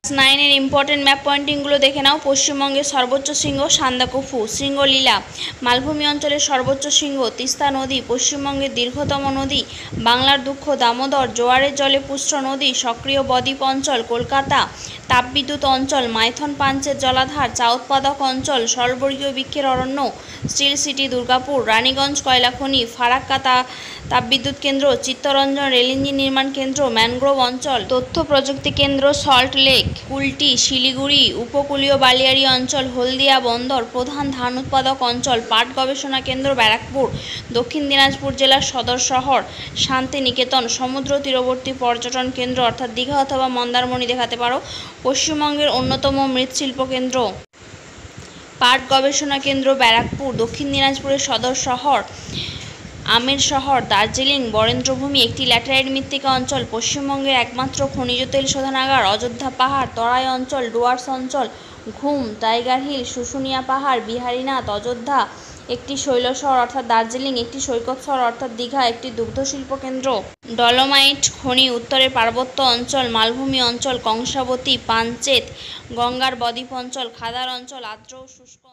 9 important map পয়েন্টিংগুলো দেখে নাও। পশ্চিমবঙ্গের সর্বোচ্চ শৃঙ্গ সান্দাকফু। শৃঙ্গলীলা। মালভূমি অঞ্চলের সর্বোচ্চ শৃঙ্গ তিস্তা নদী। পশ্চিমবঙ্গের দীর্ঘতম নদী। বাংলার দুঃখ দামোদর। জোয়ারের জলে পুষ্ট নদী। সক্রিয় বদ্বীপ অঞ্চল কলকাতা। তাপবিদ্যুৎ অঞ্চল মাইথন পাঞ্চের জলাধার। চা উৎপাদক অঞ্চল স্বর্গীয় বৃক্ষের অরণ্য। Steel city Durgapur. রানীগঞ্জ কয়লা খনি। ফারাক্কা তাপবিদ্যুৎ কেন্দ্র। চিত্তরঞ্জন রেল ইঞ্জিন নির্মাণ কেন্দ্র। ম্যানগ্রোভ অঞ্চল। তথ্য প্রযুক্তি কেন্দ্র সল্ট লেক। কুলটি শিলিগুড়ি। উপকূলীয় বালিয়াড়ি অঞ্চল হলদিয়া বন্দর। প্রধান ধান উৎপাদক অঞ্চল পাট গবেষণা কেন্দ্র ব্যারাকপুর। দক্ষিণ দিনাজপুর জেলার সদর শহর শান্তিনিকেতন। সমুদ্র তীরবর্তী পর্যটন কেন্দ্র অর্থাৎ দীঘা অথবা মন্দারমণি দেখাতে পারো। পশ্চিমবঙ্গের অন্যতম মৃৎশিল্প কেন্দ্র পাট গবেষণা কেন্দ্র ব্যারাকপুর। দক্ষিণ দিনাজপুরের সদর শহর আমের শহর দার্জিলিং। বরেন্দ্রভূমি একটি ল্যাটেরাইট মৃত্তিকা অঞ্চল। পশ্চিমবঙ্গের একমাত্র খনিজ তেল শোধনাগার অযোধ্যা পাহাড়। তরাই অঞ্চল ডুয়ার্স অঞ্চল। ঘুম টাইগার হিল শুশুনিয়া পাহাড় বিহারীনাথ। অযোধ্যা একটি শৈলশহর অর্থাৎ দার্জিলিং। একটি সৈকত শহর অর্থাৎ দীঘা। একটি দুগ্ধশিল্প কেন্দ্র। ডলোমাইট খনি উত্তরের পার্বত্য অঞ্চল মালভূমি অঞ্চল কংসাবতী পাঞ্চেত। গঙ্গার বদ্বীপ অঞ্চল খাদার অঞ্চল আর্দ্র ও শুষ্ক।